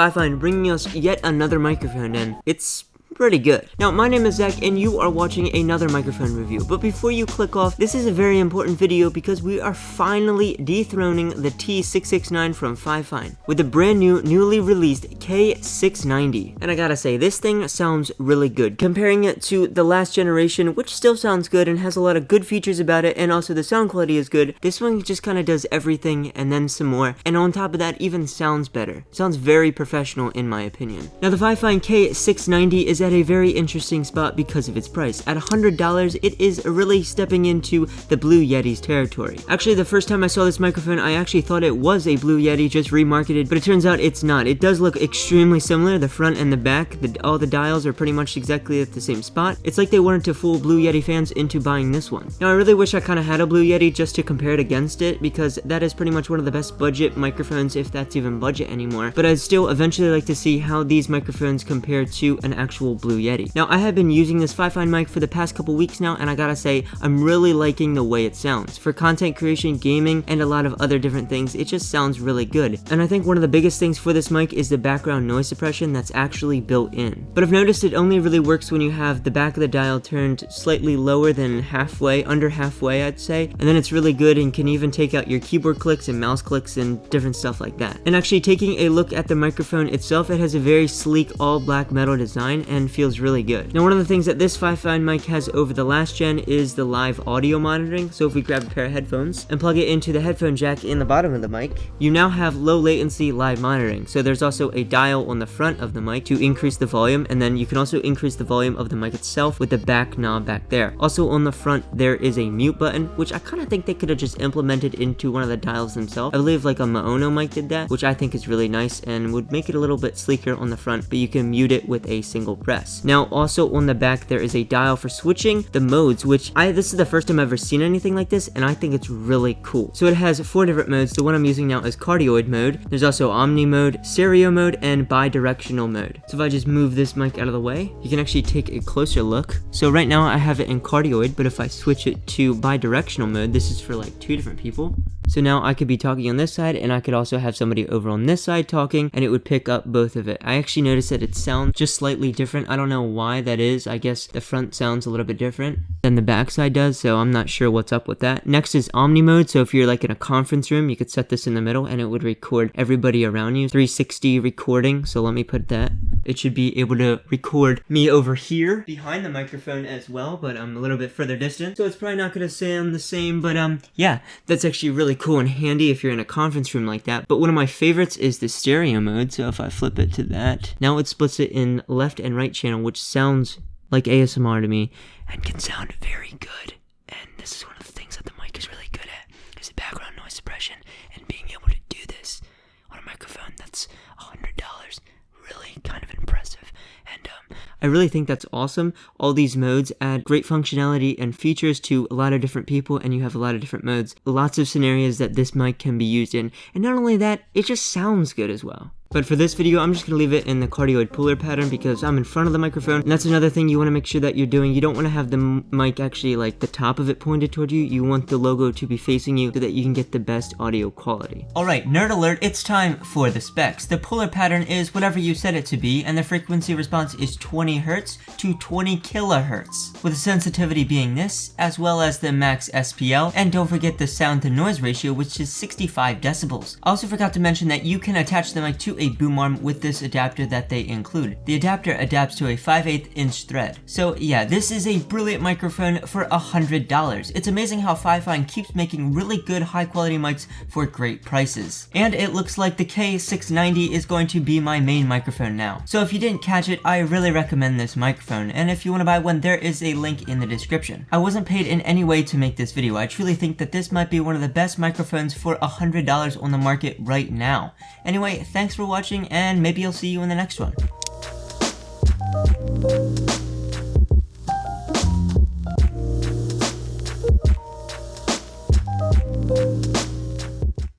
FIFINE bringing us yet another microphone, and it's pretty good. Now, my name is Zach, and you are watching another microphone review. But before you click off, this is a very important video because we are finally dethroning the T669 from FIFINE with the brand new, newly released K690. And I gotta say, this thing sounds really good. Comparing it to the last generation, which still sounds good and has a lot of good features about it, and also the sound quality is good, this one just kind of does everything and then some more, and on top of that, even sounds better. Sounds very professional in my opinion. Now, the FIFINE K690 is at a very interesting spot because of its price. At $100, it is really stepping into the Blue Yeti's territory. Actually, the first time I saw this microphone, I actually thought it was a Blue Yeti just remarketed, but it turns out it's not. It does look extremely similar, the front and the back. All the dials are pretty much exactly at the same spot. It's like they wanted to fool Blue Yeti fans into buying this one. Now, I really wish I kind of had a Blue Yeti just to compare it against it, because that is pretty much one of the best budget microphones, if that's even budget anymore. But I'd still eventually like to see how these microphones compare to an actual Blue Yeti. Now, I have been using this FIFINE mic for the past couple weeks now, and I gotta say, I'm really liking the way it sounds. For content creation, gaming, and a lot of other different things, it just sounds really good. And I think one of the biggest things for this mic is the background noise suppression that's actually built in. But I've noticed it only really works when you have the back of the dial turned slightly lower than halfway, under halfway I'd say, and then it's really good and can even take out your keyboard clicks and mouse clicks and different stuff like that. And actually taking a look at the microphone itself, it has a very sleek all black metal design and feels really good. Now, one of the things that this FIFINE mic has over the last gen is the live audio monitoring. So if we grab a pair of headphones and plug it into the headphone jack in the bottom of the mic, you now have low latency live monitoring. So there's also a dial on the front of the mic to increase the volume, and then you can also increase the volume of the mic itself with the back knob back there. Also on the front there is a mute button, which I kind of think they could have just implemented into one of the dials themselves. I believe like a Maono mic did that, which I think is really nice and would make it a little bit sleeker on the front, but you can mute it with a single press. Now, also on the back there is a dial for switching the modes, which this is the first time I've ever seen anything like this, and I think it's really cool. So it has 4 different modes. The one I'm using now is cardioid mode. There's also omni mode, stereo mode, and bi-directional mode. So if I just move this mic out of the way, you can actually take a closer look. So right now I have it in cardioid, but if I switch it to bi-directional mode, this is for like 2 different people. So now I could be talking on this side, and I could also have somebody over on this side talking, and it would pick up both of it. I actually noticed that it sounds just slightly different. I don't know why that is. I guess the front sounds a little bit different than the back side does, so I'm not sure what's up with that. Next is omni mode. So if you're like in a conference room, you could set this in the middle, and it would record everybody around you. 360 recording. So let me put that. It should be able to record me over here behind the microphone as well, but I'm a little bit further distant, so it's probably not going to sound the same, but yeah, that's actually really cool and handy if you're in a conference room like that. But one of my favorites is the stereo mode. So if I flip it to that, now it splits it in left and right channel, which sounds like ASMR to me and can sound very good. And this is one of the things that the mic is really good at, is the background noise suppression, and being able to do this on a microphone that's $100, really kind of impressive. And I really think that's awesome. All these modes add great functionality and features to a lot of different people, and you have a lot of different modes. Lots of scenarios that this mic can be used in, and not only that, it just sounds good as well. But for this video, I'm just going to leave it in the cardioid puller pattern because I'm in front of the microphone. And that's another thing you want to make sure that you're doing. You don't want to have the mic actually like the top of it pointed toward you. You want the logo to be facing you so that you can get the best audio quality. Alright, nerd alert, it's time for the specs. The puller pattern is whatever you set it to be, and the frequency response is 20 Hz to 20 kilohertz, with the sensitivity being this, as well as the max SPL, and don't forget the sound to noise ratio, which is 65 decibels. I also forgot to mention that you can attach the mic to a boom arm with this adapter that they include. The adapter adapts to a 5/8 inch thread. So yeah, this is a brilliant microphone for $100. It's amazing how FIFINE keeps making really good high quality mics for great prices. And it looks like the K690 is going to be my main microphone now. So if you didn't catch it, I really recommend this microphone, and if you want to buy one, there is a link in the description. I wasn't paid in any way to make this video. I truly think that this might be one of the best microphones for $100 on the market right now. Anyway, thanks for watching, and maybe I'll see you in the next one.